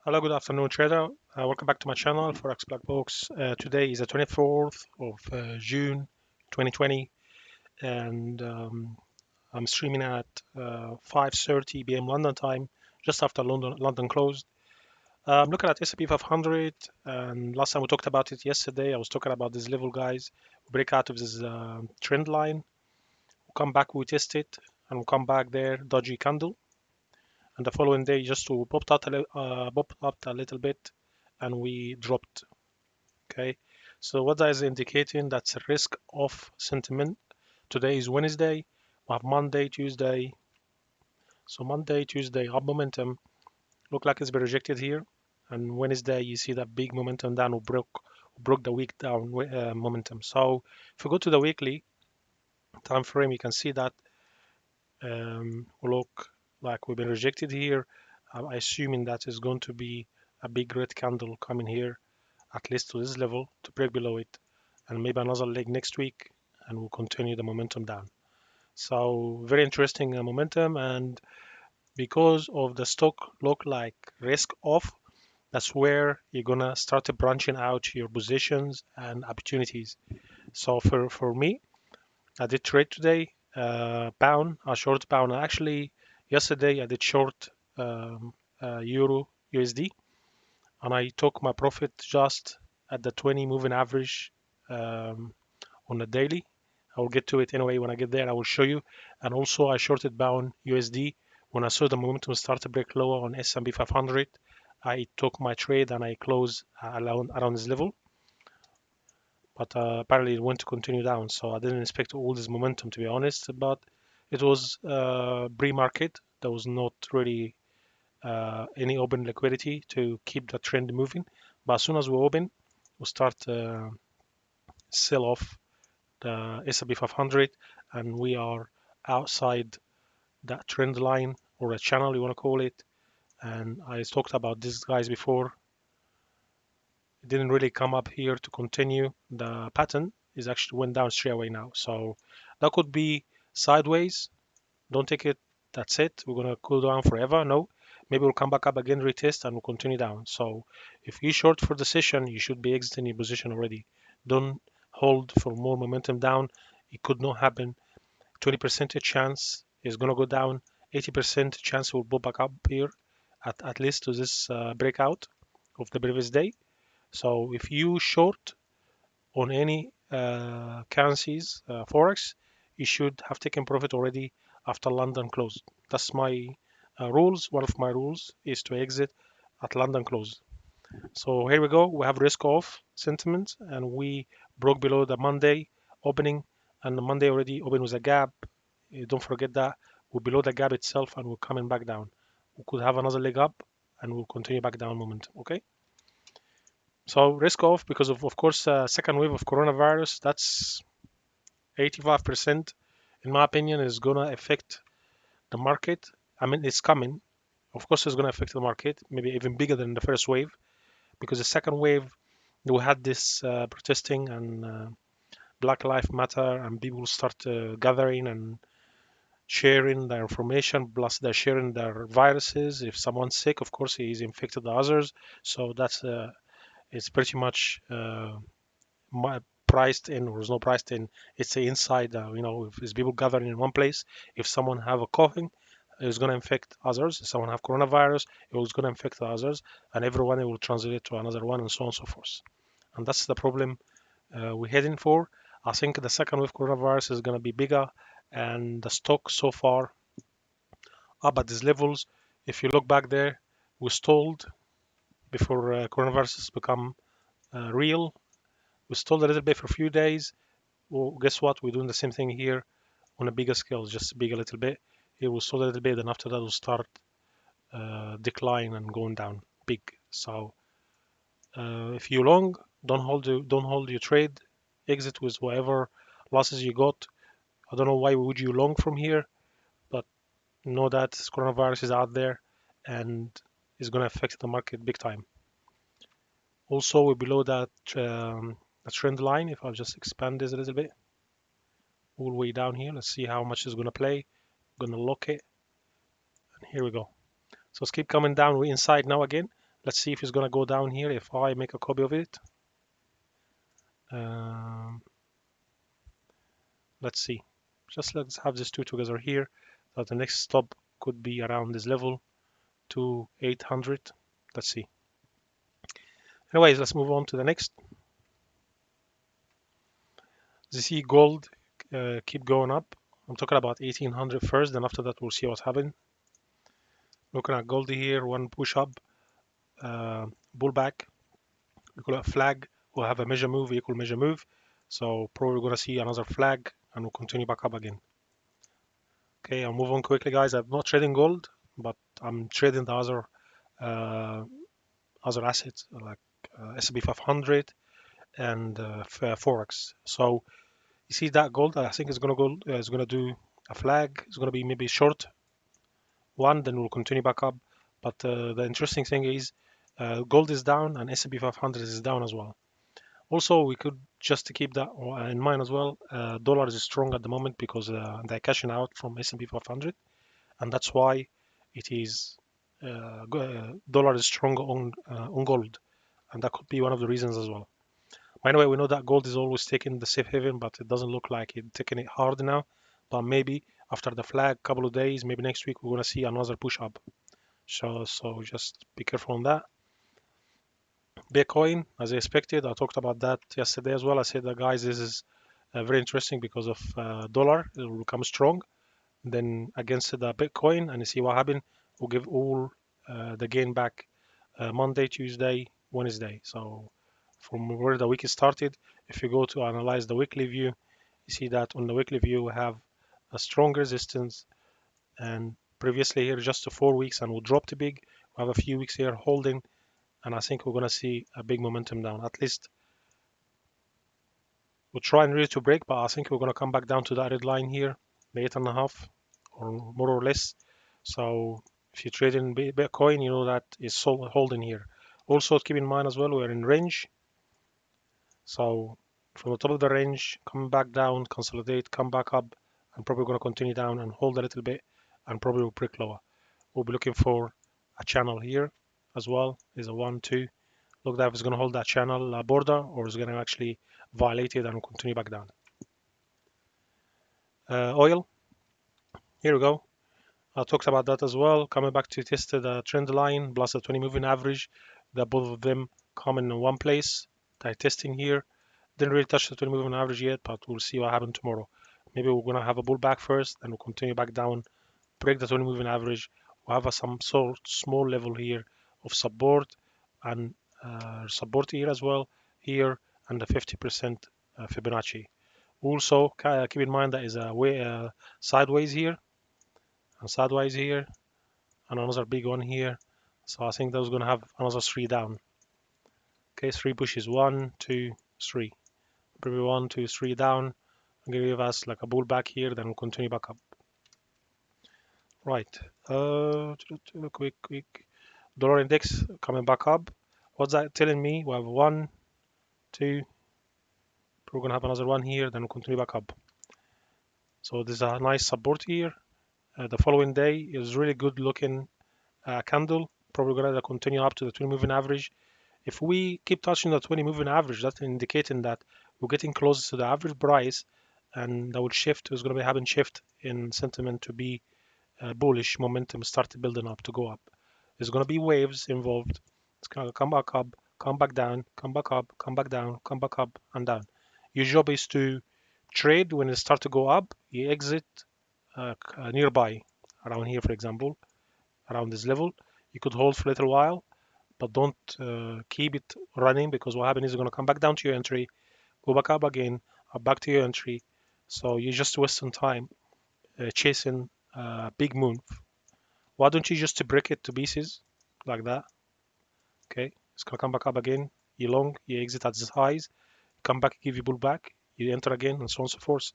Hello, good afternoon, trader. Welcome back to my channel, Forex Black Box. Today is the 24th of June 2020, and I'm streaming at 5:30 p.m. London time, just after London closed. I'm looking at S&P 500, and last time we talked about it yesterday. I was talking about this level, guys. We break out of this trend line, we come back, we test it, and we come back there, dodgy candle, and the following day just to popped up a little bit, and we dropped. Okay, so what that is indicating, that's a risk off sentiment. Today is Wednesday. We have Monday, Tuesday. So Monday, Tuesday up momentum. Look like it's been rejected here. And Wednesday you see that big momentum down, who broke the week down momentum. So if we go to the weekly time frame, you can see that look like we've been rejected here. I'm assuming that is going to be a big red candle coming here, at least to this level, to break below it, and maybe another leg next week, and we'll continue the momentum down. So very interesting momentum, and because of the stock look like risk off, that's where you're gonna start branching out your positions and opportunities. So for me, I did trade today, pound, a short pound. Actually, yesterday I did short euro USD, and I took my profit just at the 20 moving average um, on the daily. I will get to it anyway when I get there. I will show you. And also I shorted bound USD when I saw the momentum start to break lower on S&P 500. I took my trade and I closed around this level, but apparently it went to continue down. So I didn't expect all this momentum, to be honest. But it was pre-market. There was not really any open liquidity to keep the trend moving. But as soon as we open, we start sell off the S&P 500, and we are outside that trend line or a channel, you want to call it. And I talked about these guys before. It didn't really come up here to continue. The pattern is actually went down straight away now. So that could be sideways. Don't take it. That's it. We're gonna cool down forever. No, maybe we'll come back up again, retest, and we'll continue down. So if you short for the session, you should be exiting your position already. Don't hold for more momentum down. It could not happen. 20% chance is gonna go down. 80% chance will go back up here at least to this breakout of the previous day. So if you short on any currencies, forex, you should have taken profit already after London close. That's my rules. One of my rules is to exit at London close. So here we go. We have risk off sentiment, and we broke below the Monday opening, and the Monday already opened with a gap. Don't forget that we're below the gap itself, and we're coming back down. We could have another leg up, and we'll continue back down momentum. Okay. So risk off because of course, second wave of coronavirus. That's 85%, in my opinion, is gonna affect the market. I mean, it's coming. Of course, it's gonna affect the market, maybe even bigger than the first wave, because the second wave we had this protesting and Black Lives Matter, and people start gathering and sharing their information. Plus, they're sharing their viruses. If someone's sick, of course, he's infected the others. So that's it's pretty much priced in, or is not priced in. It's inside. If there's people gathering in one place, if someone have a coughing, it's going to infect others. If someone have coronavirus, it was going to infect the others, and everyone it will translate to another one, and so on and so forth. And that's the problem we're heading for. I think the second wave coronavirus is going to be bigger, and the stock so far up at these levels. If you look back there, we stalled before coronavirus has become real. We stalled a little bit for a few days. Well, guess what? We're doing the same thing here on a bigger scale, just big a little bit. It will stall a little bit, and after that, will start decline and going down big. So if you long, don't hold your trade. Exit with whatever losses you got. I don't know why would you long from here, but know that coronavirus is out there and is going to affect the market big time. Also, we're below that trend line. If I'll just expand this a little bit, all the way down here. Let's see how much is going to play. I'm going to lock it, and here we go. So let's keep coming down. We're inside now again, Let's see if it's gonna go down here if I make a copy of it. Um, let's see. Just let's have these two together here. So the next stop could be around this level to 800. Let's see. Anyways, let's move on to the next. You see gold keep going up. I'm talking about 1800 first, then after that we'll see what's happening. Looking at gold here, one push up, pullback. We call it a flag. We'll have a measure move equal measure move. So probably gonna see another flag, and we'll continue back up again. Okay, I'll move on quickly, guys. I'm not trading gold, but I'm trading the uh, other assets like S&P 500 and Forex. So you see that gold, I think it's gonna do a flag. It's gonna be maybe short one, then we'll continue back up. But the interesting thing is gold is down and S&P 500 is down as well. Also, we could just to keep that in mind as well. Dollar is strong at the moment because they're cashing out from S&P 500, and that's why it is dollar is strong on gold, and that could be one of the reasons as well. By the way, we know that gold is always taking the safe haven, but it doesn't look like it's taking it hard now. But maybe after the flag, couple of days, maybe next week, we're gonna see another push up. So just be careful on that. Bitcoin, as I expected, I talked about that yesterday as well. I said that guys, this is very interesting because of dollar. It will become strong. Then against the Bitcoin, and you see what happened. We'll give all the gain back Monday, Tuesday, Wednesday. So from where the week started, if you go to analyze the weekly view, you see that on the weekly view we have a strong resistance, and previously here just to 4 weeks, and we dropped big. We have a few weeks here holding, and I think we're gonna see a big momentum down. At least we'll try and really to break, but I think we're gonna come back down to that red line here, the 8.5 or more or less. So if you trade in Bitcoin, you know that is holding here. Also keep in mind as well, we're in range. So from the top of the range, come back down, consolidate, come back up, and probably going to continue down and hold a little bit, and probably will break lower. We'll be looking for a channel here as well. Is a 1, 2. Look that if it's going to hold that channel border, or is going to actually violate it and continue back down. Oil, here we go. I talked about that as well. Coming back to test the trend line plus the 20 moving average, that both of them come in one place. They're testing here. Didn't really touch the 20 moving average yet, but we'll see what happens tomorrow. Maybe we're gonna have a pullback first, and we'll continue back down, break the 20 moving average. We'll have some sort small level here of support and support here as well here, and the 50% Fibonacci. Also, keep in mind that is a way sideways here and sideways here, and another big one here. So I think that's gonna have another three down. Okay, three pushes, 1, 2, 3. Probably 1, 2, 3 down. Give us like a pullback here, then we'll continue back up. Right. Quick. Dollar index coming back up. What's that telling me? We have 1, 2. We're gonna have another one here, then we'll continue back up. So there's a nice support here. The following day is really good looking candle. Probably gonna continue up to the 20 moving average. If we keep touching the 20 moving average, that's indicating that we're getting closer to the average price, and that will shift. Is going to be having shift in sentiment to be bullish momentum start building up to go up. There's going to be waves involved. It's going to come back up, come back down, come back up, come back down, come back up and down. Your job is to trade when it start to go up. You exit nearby, around here, for example, around this level. You could hold for a little while, but don't keep it running, because what happens is you're going to come back down to your entry, go back up again, back to your entry. So you're just wasting time chasing a big move. Why don't you just break it to pieces like that? Okay, it's gonna come back up again. You long, you exit at the highs, come back, give you pullback, you enter again, and so on and so forth.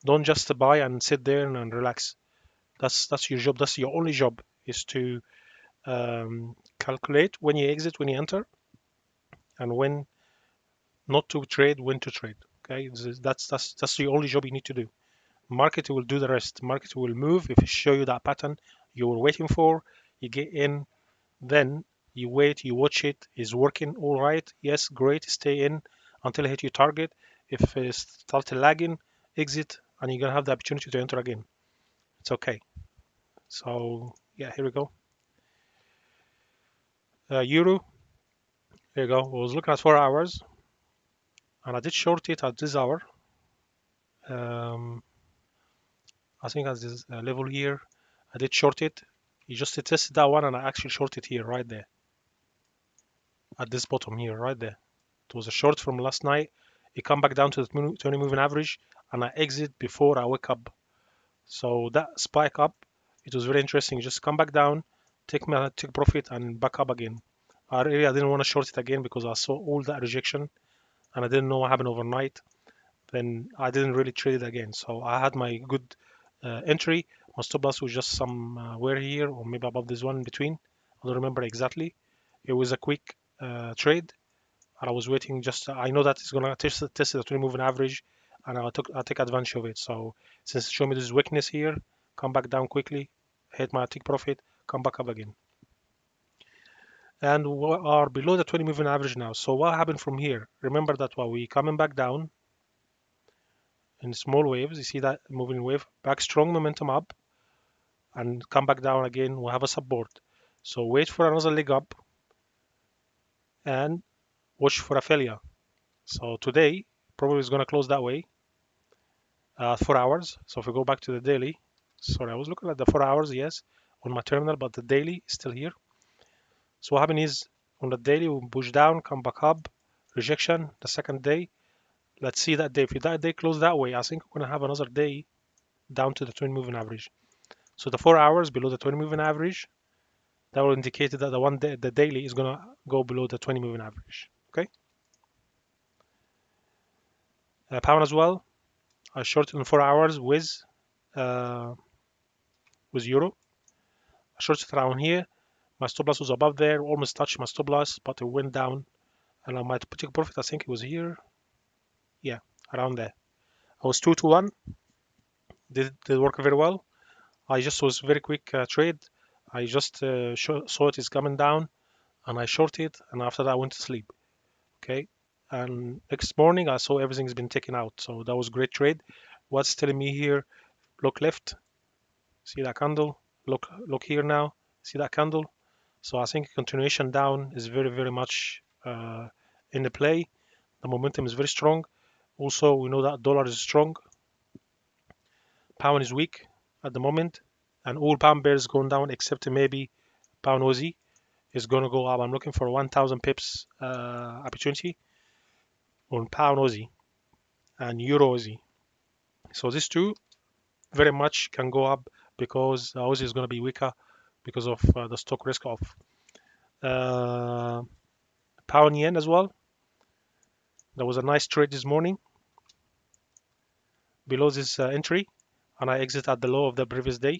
Don't just buy and sit there and relax. That's your job. That's your only job, is to calculate when you exit, when you enter, and when not to trade, when to trade. Okay, that's the only job you need to do. Market will do the rest. Market will move if it show you that pattern you were waiting for. You get in, then You wait, you watch it. Is working all right? Yes, great. Stay in until you hit your target. If it starts lagging, exit, and you're gonna have the opportunity to enter again. It's okay. So yeah, here we go. Euro. Here you go. I was looking at 4 hours, and I did short it at this hour. Um, I think at this level here, I did short it. You just tested that one, and I actually shorted here, right there, at this bottom here, right there. It was a short from last night. It come back down to the 20 moving average, and I exit before I wake up. So that spike up, it was very interesting. Just come back down, take profit, and back up again. I really I didn't want to short it again because I saw all that rejection, and I didn't know what happened overnight. Then I didn't really trade it again. So I had my good entry. My stop loss was just somewhere here or maybe above this one in between. I don't remember exactly. It was a quick trade, and I was waiting. Just I know that it's gonna test the 20 moving average, and I take advantage of it. So since it showed me this weakness here, come back down quickly, hit my take profit, come back up again, and we are below the 20 moving average now. So what happened from here? Remember that while we coming back down in small waves, you see that moving wave back, strong momentum up, and come back down again. We have a support. So wait for another leg up and watch for a failure. So today probably is going to close that way. 4 hours. So if we go back to the daily, sorry, I was looking at the 4 hours, yes, on my terminal, but the daily is still here. So what happened is on the daily, we push down, come back up, rejection the second day. Let's see that day. If that day close that way, I think we're going to have another day down to the 20 moving average. So the 4 hours below the 20 moving average, that will indicate that the one day, the daily is going to go below the 20 moving average. Okay. Pound as well. I shorted in 4 hours uh, with euro. I shorted around here. My stop loss was above there, almost touched my stop loss, but it went down. And my particular profit, I think it was here. Yeah, around there. I was 2 to 1. Did work very well. I just was very quick trade. I just saw it is coming down, and I shorted. And after that, I went to sleep. Okay. And next morning, I saw everything's been taken out. So that was great trade. What's telling me here? Look left. See that candle? Look here now. See that candle? So I think continuation down is very much in the play. The momentum is very strong. Also, we know that dollar is strong. Pound is weak at the moment, and all pound pairs going down except maybe pound Aussie is going to go up. I'm looking for 1,000 pips opportunity on pound Aussie and euro Aussie. So these two very much can go up because Aussie is going to be weaker because of the stock risk off. Uh, Pound yen as well. There was a nice trade this morning below this entry, and I exit at the low of the previous day.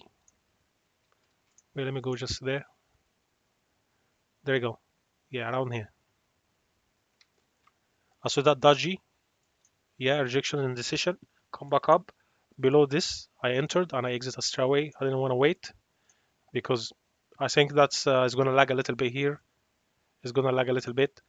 Wait, let me go just there. There you go. Yeah, around here. I saw that dodgy. Yeah, rejection and decision. Come back up. Below this, I entered and I exit straight away. I didn't want to wait because I think that's it's going to lag a little bit here. It's going to lag a little bit.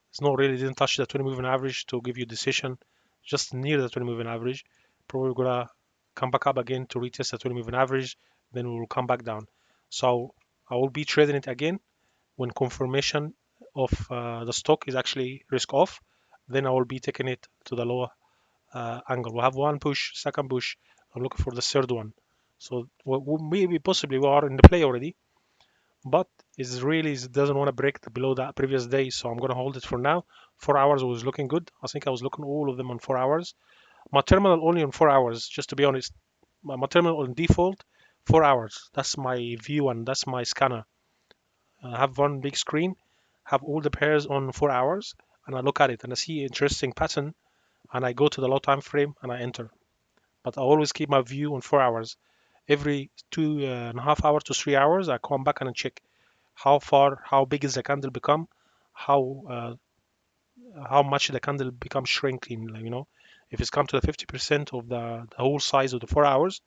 It's not really didn't touch the 20 moving average to give you decision. Just near the 20 moving average. Probably gonna come back up again to retest the 20 moving average. Then we will come back down. So I will be trading it again when confirmation of the stock is actually risk off. Then I will be taking it to the lower angle. We have one push, second push. I'm looking for the third one. So maybe possibly we are in the play already, but it's really it doesn't want to break below that previous day. So I'm gonna hold it for now. 4 hours was looking good. I think I was looking all of them on 4 hours. My terminal only on 4 hours, just to be honest. My terminal on default, 4 hours. That's my view and that's my scanner. I have one big screen, have all the pairs on 4 hours, and I look at it and I see interesting pattern, and I go to the low time frame and I enter. But I always keep my view on 4 hours. Every 2.5 hours to 3 hours, I come back and I check how big is the candle become, how how much the candle becomes shrinking. Like, if it's come to the 50% of the whole size of the 4 hours,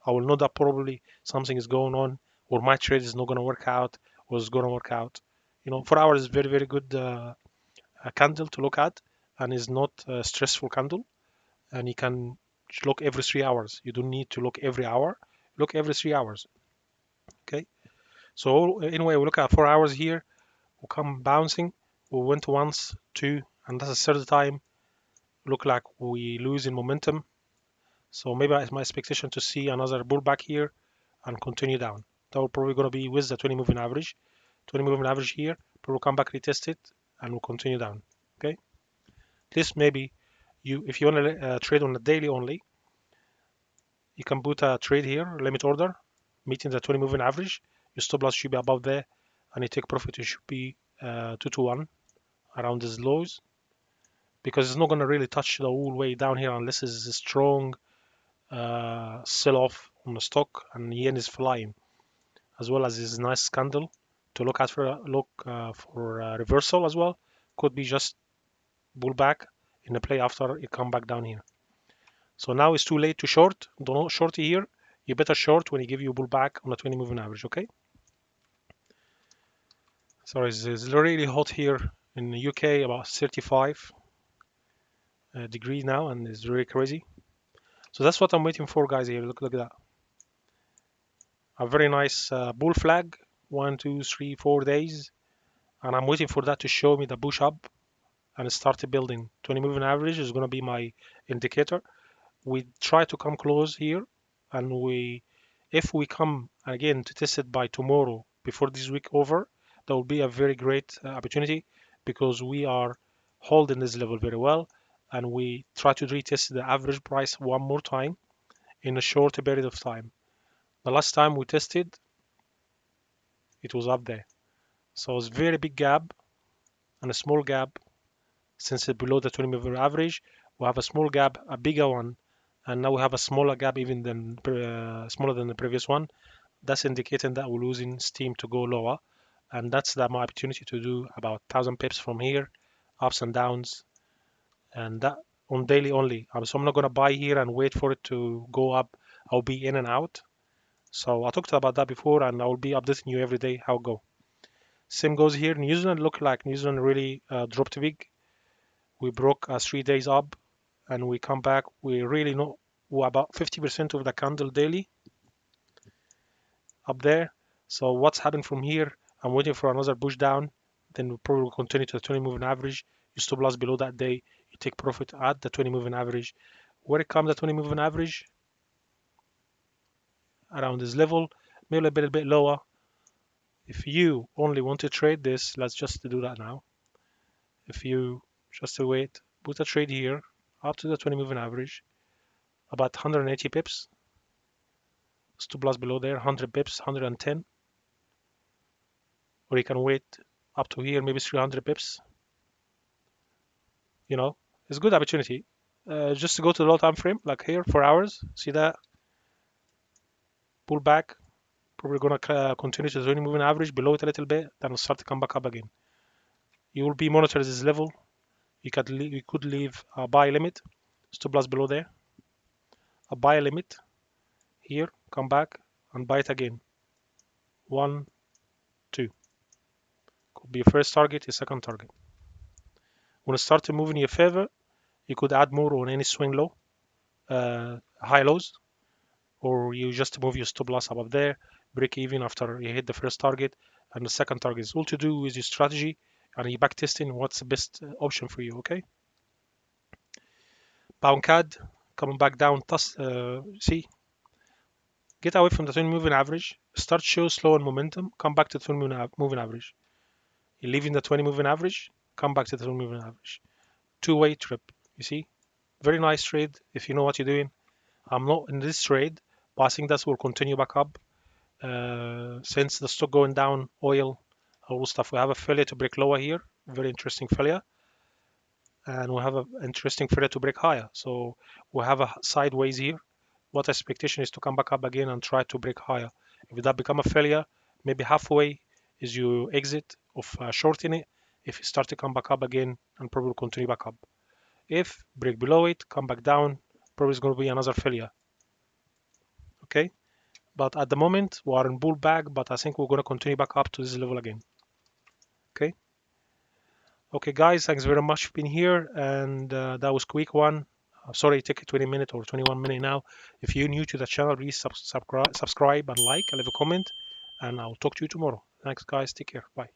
I will know that probably something is going on, or my trade is not going to work out, or is going to work out. 4 hours is very good candle to look at, and is not a stressful candle. And you can look every 3 hours. You don't need to look every hour. Look every 3 hours. Okay. So anyway, we look at 4 hours here. We come bouncing. We went once, two, and that's the third time. Look like we lose in momentum. So maybe it's my expectation to see another pullback here and continue down. That will probably going to be with the 20 moving average. 20 moving average here, but we'll come back, retest it, and we'll continue down. Okay. This maybe if you want to trade on a daily only, you can put a trade here, limit order, meeting the 20 moving average. Your stop loss should be above there, and you take profit. It should be 2 to 1 around these lows, because it's not going to really touch the whole way down here unless it's a strong sell off on the stock and yen is flying, as well as this nice candle to look at for a reversal as well. Could be just pullback in the play after it come back down here. So now it's too late to short. Don't short here. You better short when he give you a pullback on the 20 moving average. Okay. Sorry, it's really hot here in the UK, about 35 degrees now, and it's really crazy. So that's what I'm waiting for, guys. Here, look at that. A very nice bull flag. 1, 2, 3, 4 days, and I'm waiting for that to show me the push up and start building. 20 moving average is going to be my indicator. We try to come close here, and if we come again to test it by tomorrow before this week over, that will be a very great opportunity, because we are holding this level very well, and we try to retest the average price one more time in a short period of time. The last time we tested, it was up there. So it's very big gap and a small gap. Since it's below the 20 moving average, we have a small gap, a bigger one, and now we have a smaller gap even than smaller than the previous one. That's indicating that we're losing steam to go lower, and that's my opportunity to do about 1,000 pips from here, ups and downs, and that on daily only. So I'm not going to buy here and wait for it to go up. I'll be in and out. So I talked about that before, and I will be updating you every day how it go. Same goes here. New Zealand look like New Zealand really dropped big. We broke 3 days up, and we come back. We really know we're about 50% of the candle daily up there. So what's happened from here? I'm waiting for another push down. Then we'll probably continue to the 20 moving average. You stop loss below that day. You take profit at the 20 moving average. Where it comes the 20 moving average, around this level, maybe a bit lower. If you only want to trade this, let's just do that now. If you just wait, put a trade here up to the 20 moving average, about 180 pips. Stop loss below there, 100 pips, 110. Or you can wait up to here, maybe 300 pips. It's a good opportunity. Just to go to the low time frame, like here, 4 hours. See that? Pull back. Probably gonna continue to the 20 moving average, below it a little bit, then start to come back up again. You will be monitoring this level. You could leave a buy limit. Stop loss below there. A buy limit here. Come back and buy it again. 1, 2. Could be your first target, your second target. When it starts to move in your favor, you could add more on any swing low, high lows, or you just move your stop loss above there, break even after you hit the first target, and the second target is all to do with your strategy and you back testing what's the best option for you. Okay. Pound CAD coming back down. See, get away from the 20 moving average, start show slow and momentum, come back to the 20 moving average. You're leaving the 20 moving average, come back to the 20 moving average. Two-way trip. You see, very nice trade if you know what you're doing. I'm not in this trade, but I think that will continue back up. Since the stock going down, oil, all stuff, we have a failure to break lower here. Very interesting failure. And we have an interesting failure to break higher. So we have a sideways here. What expectation is to come back up again and try to break higher. If that become a failure, maybe halfway is you exit of shorting it. If it start to come back up again, and probably continue back up. If break below it, come back down, probably is going to be another failure. Okay. But at the moment, we are in bull back, but I think we're going to continue back up to this level again. Okay. Okay, guys, thanks very much for being here, and that was quick one. Sorry, it took 20 minutes or 21 minutes now. If you're new to the channel, please subscribe and like and leave a comment, and I'll talk to you tomorrow. Thanks, guys. Take care. Bye.